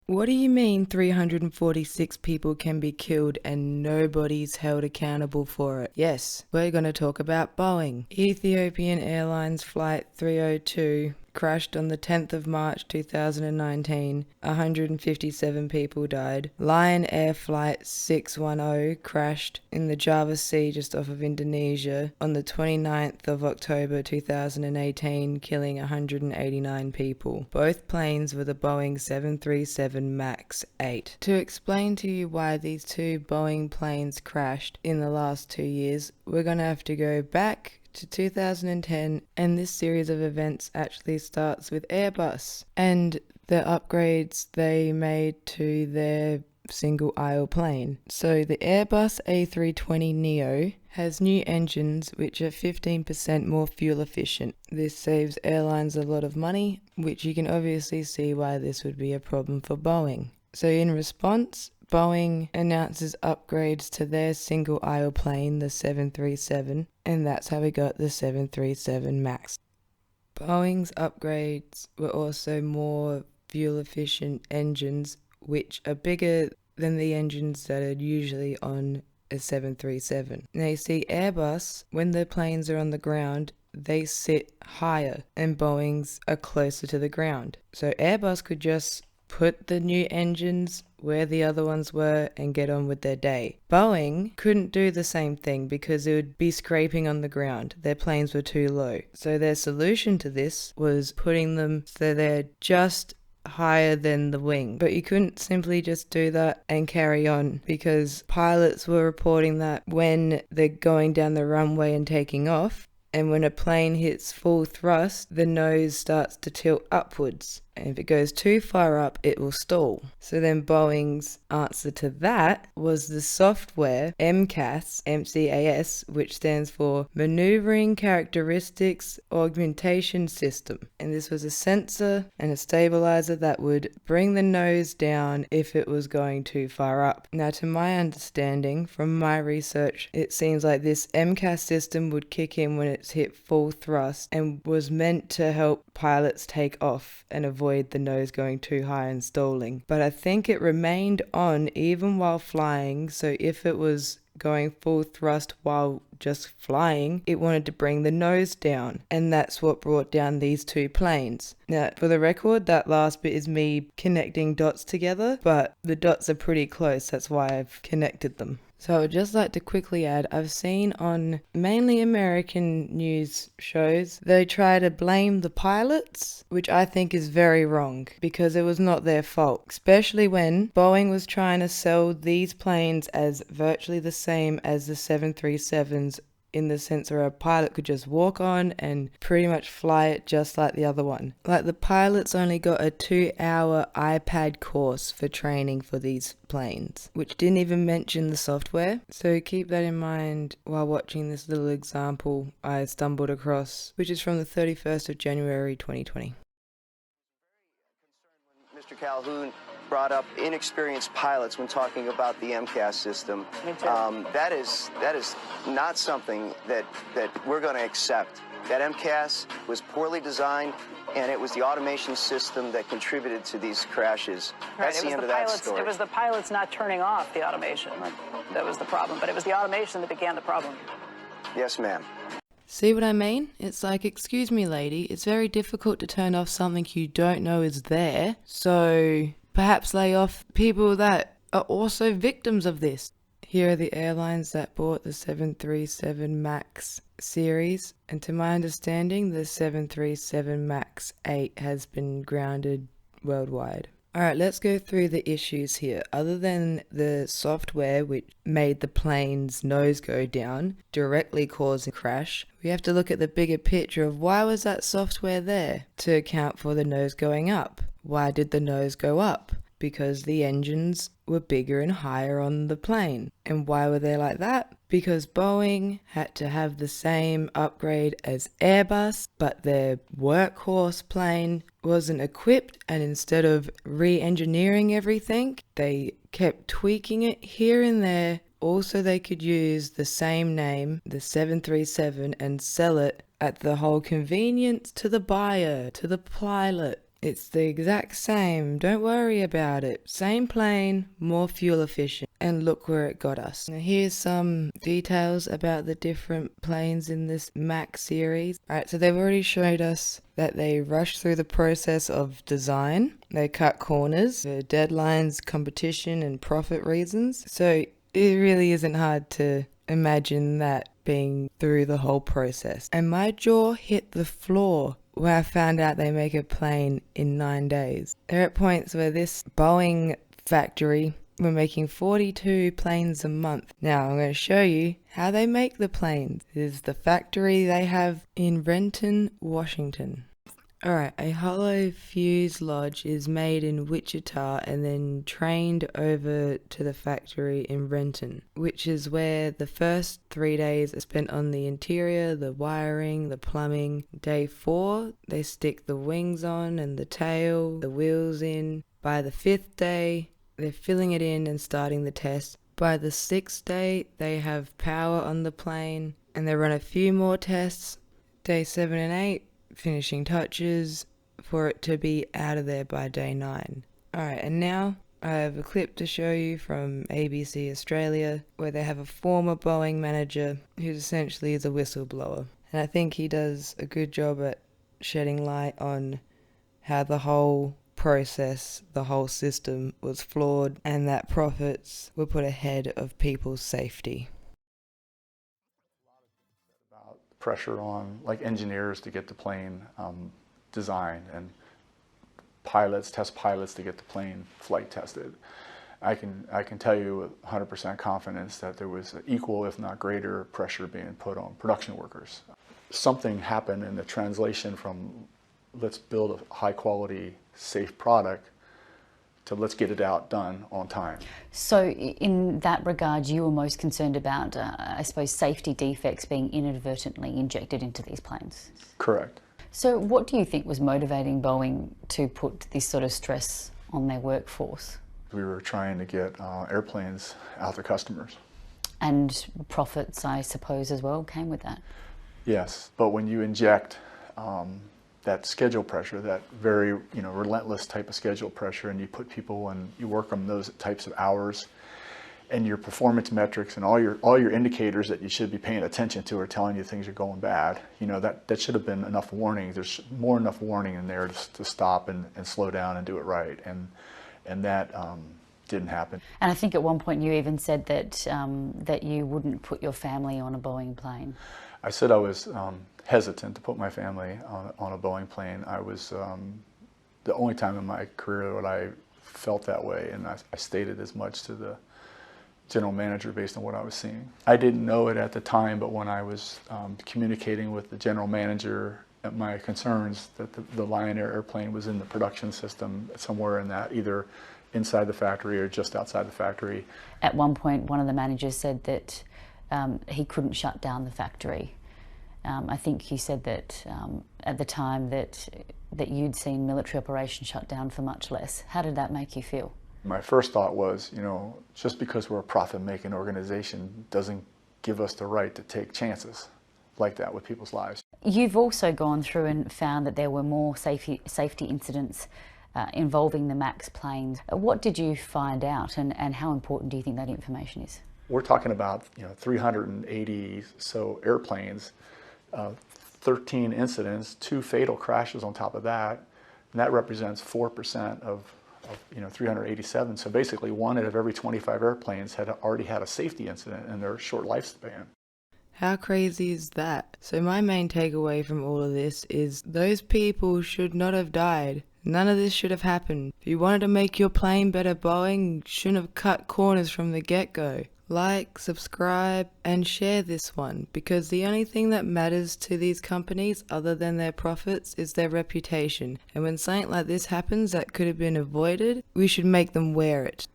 What do you mean 346 people can be killed and nobody's held accountable for it? Yes, we're going to talk about Boeing. Ethiopian Airlines Flight 302 crashed on the 10th of March 2019. 157 people died. Lion Air Flight 610 crashed in the Java Sea just off of Indonesia on the 29th of October 2018, killing 189 people. Both planes were the Boeing 737 MAX 8. To explain to you why these two Boeing planes crashed in the last 2 years, we're going to have to go back to 2010, and this series of events actually starts with Airbus and the upgrades they made to their single aisle plane. So the Airbus A320neo has new engines which are 15% more fuel efficient. This saves airlines a lot of money, which you can obviously see why this would be a problem for Boeing. So in response, Boeing announces upgrades to their single-aisle plane, the 737, and that's how we got the 737 MAX. Boeing's upgrades were also more fuel-efficient engines, which are bigger than the engines that are usually on a 737. Now you see, Airbus, when the planes are on the ground, they sit higher, and Boeing's are closer to the ground. So Airbus could just put the new engines where the other ones were and get on with their day. Boeing couldn't do the same thing because it would be scraping on the ground. Their planes were too low. So their solution to this was putting them so they're just higher than the wing. But you couldn't simply just do that and carry on, because pilots were reporting that when they're going down the runway and taking off, and when a plane hits full thrust, the nose starts to tilt upwards. And if it goes too far up, it will stall. So then Boeing's answer to that was the software MCAS, MCAS, which stands for Maneuvering Characteristics Augmentation System. And this was a sensor and a stabilizer that would bring the nose down if it was going too far up. Now, to my understanding, from my research, it seems like this MCAS system would kick in when it's hit full thrust and was meant to help pilots take off and avoid the nose going too high and stalling. But I think it remained on even while flying, so if it was going full thrust while just flying, it wanted to bring the nose down, and that's what brought down these two planes. Now, for the record, that last bit is me connecting dots together, but the dots are pretty close, that's why I've connected them. So I would just like to quickly add, I've seen on mainly American news shows, they try to blame the pilots, which I think is very wrong, because it was not their fault, especially when Boeing was trying to sell these planes as virtually the same as the 737s, in the sense where a pilot could just walk on and pretty much fly it just like the other one. Like, the pilots only got a 2-hour iPad course for training for these planes, which didn't even mention the software. So keep that in mind while watching this little example I stumbled across, which is from the 31st of January 2020. Mr. Calhoun brought up inexperienced pilots when talking about the MCAS system. That is not something that we're going to accept. That MCAS was poorly designed, and it was the automation system that contributed to these crashes. Right, That's the end of that story. It was the pilots not turning off the automation that was the problem, but it was the automation that began the problem. Yes, ma'am. See what I mean? It's like, excuse me, lady, it's very difficult to turn off something you don't know is there, so perhaps lay off people that are also victims of this. Here are the airlines that bought the 737 MAX series, and to my understanding, the 737 MAX 8 has been grounded worldwide. Alright, let's go through the issues here. Other than the software which made the plane's nose go down, directly causing a crash, we have to look at the bigger picture of why was that software there to account for the nose going up. Why did the nose go up? Because the engines were bigger and higher on the plane. And why were they like that? Because Boeing had to have the same upgrade as Airbus, but their workhorse plane wasn't equipped, and instead of re-engineering everything, they kept tweaking it here and there. Also, they could use the same name, the 737, and sell it at the whole convenience to the buyer, to the pilot. It's the exact same. Don't worry about it. Same plane, more fuel efficient. And look where it got us. Now here's some details about the different planes in this MAX series. Alright, so they've already showed us that they rush through the process of design. They cut corners, deadlines, competition, and profit reasons. So it really isn't hard to imagine that being through the whole process. And my jaw hit the floor where I found out they make a plane in 9 days. They're at points where this Boeing factory were making 42 planes a month. Now I'm going to show you how they make the planes. This is the factory they have in Renton, Washington. Alright, a hollow fuselage is made in Wichita and then trained over to the factory in Renton, which is where the first 3 days are spent on the interior, the wiring, the plumbing. Day 4, they stick the wings on and the tail, the wheels in. By the 5th day, they're filling it in and starting the test. By the 6th day, they have power on the plane and they run a few more tests. Day 7 and 8, finishing touches for it to be out of there by day 9. Alright, and now I have a clip to show you from ABC Australia where they have a former Boeing manager who's essentially the whistleblower. And I think he does a good job at shedding light on how the whole process, the whole system was flawed and that profits were put ahead of people's safety. Pressure on like engineers to get the plane designed and pilots, test pilots to get the plane flight tested. I can tell you with 100% confidence that there was equal, if not greater, pressure being put on production workers. Something happened in the translation from let's build a high quality, safe product to let's get it out done on time. So in that regard, you were most concerned about, I suppose, safety defects being inadvertently injected into these planes? Correct. So what do you think was motivating Boeing to put this sort of stress on their workforce? We were trying to get airplanes out to customers. And profits, I suppose, as well, came with that? Yes, but when you inject that schedule pressure, that very relentless type of schedule pressure, and you put people and you work on those types of hours, and your performance metrics and all your indicators that you should be paying attention to are telling you things are going bad. That should have been enough warning. There's more enough warning in there to stop and slow down and do it right, and that didn't happen. And I think at one point you even said that that you wouldn't put your family on a Boeing plane. I said I was hesitant to put my family on a Boeing plane. I was the only time in my career that I felt that way, and I stated as much to the general manager based on what I was seeing. I didn't know it at the time, but when I was communicating with the general manager at my concerns that the Lion Air airplane was in the production system somewhere in that, either inside the factory or just outside the factory. At one point, one of the managers said that he couldn't shut down the factory. I think he said that at the time that you'd seen military operations shut down for much less. How did that make you feel? My first thought was, just because we're a profit-making organization doesn't give us the right to take chances like that with people's lives. You've also gone through and found that there were more safety incidents involving the MAX planes. What did you find out, and how important do you think that information is? We're talking about 380 so airplanes, 13 incidents, 2 fatal crashes on top of that, and that represents 4% of 387. So basically 1 out of every 25 airplanes had already had a safety incident in their short lifespan. How crazy is that? So my main takeaway from all of this is those people should not have died. None of this should have happened. If you wanted to make your plane better, Boeing shouldn't have cut corners from the get-go. Like, subscribe, and share this one, because the only thing that matters to these companies other than their profits is their reputation. And when something like this happens that could have been avoided, we should make them wear it.